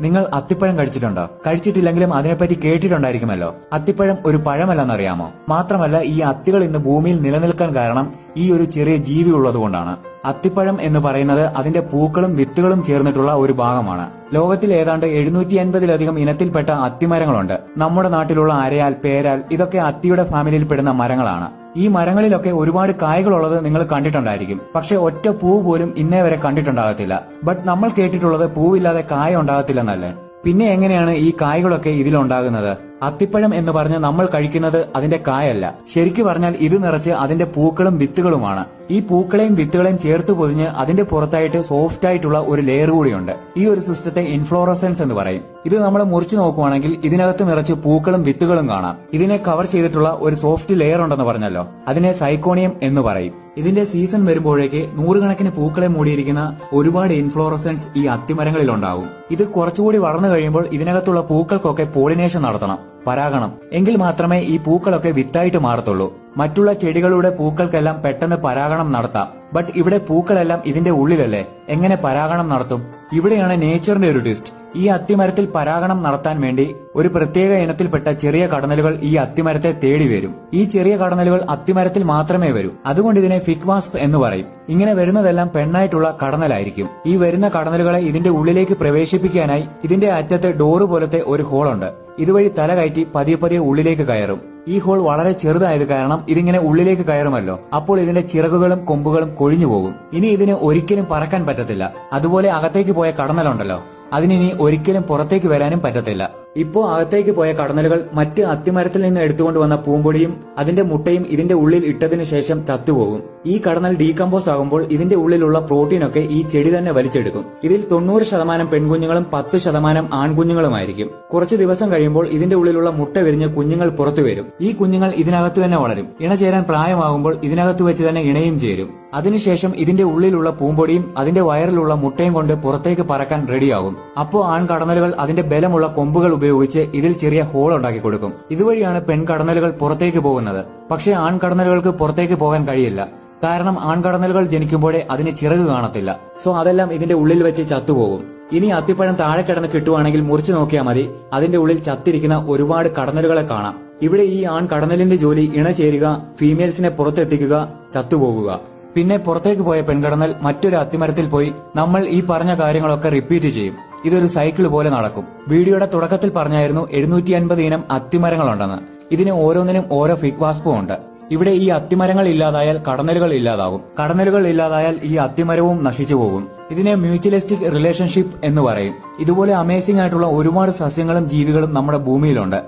നിങ്ങൾ അത്തിപ്പഴം കഴിച്ചിട്ടുണ്ടോ? കഴിച്ചിട്ടില്ലെങ്കിലും അതിനെപ്പറ്റി കേട്ടിട്ടുണ്ടായിരിക്കുമല്ലോ. അത്തിപ്പഴം ഒരു പഴമല്ലെന്നറിയാമോ? മാത്രമല്ല ഈ അത്തികൾ ഇന്ന് ഭൂമിയിൽ നിലനിൽക്കാൻ കാരണം ഈ ഒരു ചെറിയ ജീവി ഉള്ളതുകൊണ്ടാണ്. അത്തിപ്പഴം എന്ന് പറയുന്നത് അതിന്റെ പൂക്കളും വിത്തുകളും ചേർന്നിട്ടുള്ള ഒരു ഭാഗമാണ്. ലോകത്തിൽ ഏതാണ്ട് 750-ലധികം ഇനത്തിൽപ്പെട്ട അത്തിമരങ്ങളുണ്ട്. നമ്മുടെ നാട്ടിലുള്ള അരയാൽ, പേരാൽ ഇതൊക്കെ അത്തിയുടെ ഫാമിലിയിൽ പെടുന്ന മരങ്ങളാണ്. ഈ മരങ്ങളിലൊക്കെ ഒരുപാട് കായ്കളുള്ളത് നിങ്ങൾ കണ്ടിട്ടുണ്ടായിരിക്കും. പക്ഷെ ഒറ്റ പൂവ് പോലും ഇന്നേ വരെ കണ്ടിട്ടുണ്ടാകത്തില്ല. ബട്ട് നമ്മൾ കേട്ടിട്ടുള്ളത് പൂവില്ലാതെ കായ ഉണ്ടാകത്തില്ലെന്നല്ലേ. പിന്നെ എങ്ങനെയാണ് ഈ കായ്കളൊക്കെ ഇതിലുണ്ടാകുന്നത്? അത്തിപ്പഴം എന്ന് പറഞ്ഞ് നമ്മൾ കഴിക്കുന്നത് അതിന്റെ കായല്ല. ശരിക്കു പറഞ്ഞാൽ ഇത് നിറച്ച് അതിന്റെ പൂക്കളും വിത്തുകളുമാണ്. ഈ പൂക്കളെയും വിത്തുകളെയും ചേർത്ത് പൊതിഞ്ഞ് അതിന്റെ പുറത്തായിട്ട് സോഫ്റ്റ് ആയിട്ടുള്ള ഒരു ലെയർ കൂടിയുണ്ട്. ഈ ഒരു സിസ്റ്റത്തെ ഇൻഫ്ലോറസൻസ് എന്ന് പറയും. ഇത് നമ്മൾ മുറിച്ചു നോക്കുവാണെങ്കിൽ ഇതിനകത്ത് നിറച്ച് പൂക്കളും വിത്തുകളും കാണാം. ഇതിനെ കവർ ചെയ്തിട്ടുള്ള ഒരു സോഫ്റ്റ് ലെയർ ഉണ്ടെന്ന് പറഞ്ഞല്ലോ, അതിനെ സൈക്കോണിയം എന്ന് പറയും. ഇതിന്റെ സീസൺ വരുമ്പോഴേക്ക് നൂറുകണക്കിന് പൂക്കളെ മൂടിയിരിക്കുന്ന ഒരുപാട് ഇൻഫ്ലോറസൻസ് ഈ അത്തിമരങ്ങളിൽ ഉണ്ടാകും. ഇത് കുറച്ചുകൂടി വളർന്നു കഴിയുമ്പോൾ ഇതിനകത്തുള്ള പൂക്കൾക്കൊക്കെ പോളിനേഷൻ നടത്തണം, പരാഗണം. എങ്കിൽ മാത്രമേ ഈ പൂക്കളൊക്കെ വിത്തായിട്ട് മാറത്തുള്ളൂ. മറ്റുള്ള ചെടികളുടെ പൂക്കൾക്കെല്ലാം പെട്ടെന്ന് പരാഗണം നടത്താം. ബട്ട് ഇവിടെ പൂക്കളെല്ലാം ഇതിന്റെ ഉള്ളിലല്ലേ, എങ്ങനെ പരാഗണം നടത്തും? ഇവിടെയാണ് നേച്ചറിന്റെ ഒരു ട്വിസ്റ്റ്. ഈ അത്തിമരത്തിൽ പരാഗണം നടത്താൻ വേണ്ടി ഒരു പ്രത്യേക ഇനത്തിൽപ്പെട്ട ചെറിയ കടന്നലുകൾ ഈ അത്തിമരത്തെ തേടി വരും. ഈ ചെറിയ കടന്നലുകൾ അത്തിമരത്തിൽ മാത്രമേ വരൂ. അതുകൊണ്ട് ഇതിനെ ഫിഗ് വാസ്പ് എന്ന് പറയും. ഇങ്ങനെ വരുന്നതെല്ലാം പെണ്ണായിട്ടുള്ള കടന്നലായിരിക്കും. ഈ വരുന്ന കടന്നലുകളെ ഇതിന്റെ ഉള്ളിലേക്ക് പ്രവേശിപ്പിക്കാനായി ഇതിന്റെ അറ്റത്ത് ഡോറ് പോലത്തെ ഒരു ഹോളുണ്ട്. ഇതുവഴി തല കയറ്റി പതിയെ പതിയെ ഉള്ളിലേക്ക് കയറും. ഈ ഹോൾ വളരെ ചെറുതായത് കാരണം ഇതിങ്ങനെ ഉള്ളിലേക്ക് കയറുമല്ലോ. അപ്പോൾ ഇതിന്റെ ചിറകുകളും കൊമ്പുകളും കൊഴിഞ്ഞു പോകും. ഇനി ഇതിന് ഒരിക്കലും പറക്കാൻ പറ്റത്തില്ല. അതുപോലെ അകത്തേക്ക് പോയ കടന്നലുണ്ടല്ലോ, അതിനി ഒരിക്കലും പുറത്തേക്ക് വരാനും പറ്റത്തില്ല. ഇപ്പോ അകത്തേക്ക് പോയ കടന്നലുകൾ മറ്റ് അത്തിമരത്തിൽ നിന്ന് എടുത്തുകൊണ്ടുവന്ന പൂമ്പൊടിയും അതിന്റെ മുട്ടയും ഇതിന്റെ ഉള്ളിൽ ഇട്ടതിനു ശേഷം ചത്തുപോകും. ഈ കടന്നൽ ഡീകമ്പോസ് ആകുമ്പോൾ ഇതിന്റെ ഉള്ളിലുള്ള പ്രോട്ടീനൊക്കെ ഈ ചെടി തന്നെ വലിച്ചെടുക്കും. ഇതിൽ 90% പെൺകുഞ്ഞുങ്ങളും 10% ആൺകുഞ്ഞുങ്ങളുമായിരിക്കും. കുറച്ച് ദിവസം കഴിയുമ്പോൾ ഇതിന്റെ ഉള്ളിലുള്ള മുട്ട വിരിഞ്ഞ് കുഞ്ഞുങ്ങൾ പുറത്തു വരും. ഈ കുഞ്ഞുങ്ങൾ ഇതിനകത്തു തന്നെ വളരും. ഇണ ചേരാൻ പ്രായമാകുമ്പോൾ ഇതിനകത്ത് വെച്ച് തന്നെ ഇണയും ചേരും. അതിനുശേഷം ഇതിന്റെ ഉള്ളിലുള്ള പൂമ്പൊടിയും അതിന്റെ വയറിലുള്ള മുട്ടയും കൊണ്ട് പുറത്തേക്ക് പറക്കാൻ റെഡിയാകും. അപ്പോ ആൺകടന്നലുകൾ അതിന്റെ ബലമുള്ള കൊമ്പുകൾ ഉപയോഗിച്ച് ഇതിൽ ചെറിയ ഹോൾ ഉണ്ടാക്കി കൊടുക്കും. ഇതുവഴിയാണ് പെൺകടന്നലുകൾ പുറത്തേക്ക് പോകുന്നത്. പക്ഷേ ആൺകടന്നലുകൾക്ക് പുറത്തേക്ക് പോകാൻ കഴിയില്ല. കാരണം ആൺകടന്നലുകൾ ജനിക്കുമ്പോഴേ അതിന് ചിറക് കാണത്തില്ല. സോ അതെല്ലാം ഇതിന്റെ ഉള്ളിൽ വെച്ച് ചത്തുപോകും. ഇനി അത്തിപ്പഴം താഴെ കിടന്ന് കിട്ടുവാണെങ്കിൽ മുറിച്ചു നോക്കിയാൽ മതി. അതിന്റെ ഉള്ളിൽ ചത്തിരിക്കുന്ന ഒരുപാട് കടന്നലുകളെ കാണാം. ഇവിടെ ഈ ആൺകടന്നലിന്റെ ജോലി ഇണ ചേരുക, ഫീമെയിൽസിനെ പുറത്തെത്തിക്കുക, ചത്തുപോകുക. പിന്നെ പുറത്തേക്ക് പോയ പെൺകടന്നൽ മറ്റൊരു അത്തിമരത്തിൽ പോയി നമ്മൾ ഈ പറഞ്ഞ കാര്യങ്ങളൊക്കെ റിപ്പീറ്റ് ചെയ്യും. ഇതൊരു സൈക്കിൾ പോലെ നടക്കും. വീഡിയോയുടെ തുടക്കത്തിൽ പറഞ്ഞായിരുന്നു 750 ഇനം അത്തിമരങ്ങളുണ്ടെന്ന്. ഇതിന് ഓരോന്നിനും ഓരോ ഫിഗ് വാസ്പും ഉണ്ട്. ഇവിടെ ഈ അത്തിമരങ്ങൾ ഇല്ലാതായാൽ കടന്നലുകൾ ഇല്ലാതാകും. കടന്നലുകൾ ഇല്ലാതായാൽ ഈ അത്തിമരവും നശിച്ചു പോകും. ഇതിനെ മ്യൂച്വലിസ്റ്റിക് റിലേഷൻഷിപ്പ് എന്ന് പറയും. ഇതുപോലെ അമേസിംഗ് ആയിട്ടുള്ള ഒരുപാട് സസ്യങ്ങളും ജീവികളും നമ്മുടെ ഭൂമിയിലുണ്ട്.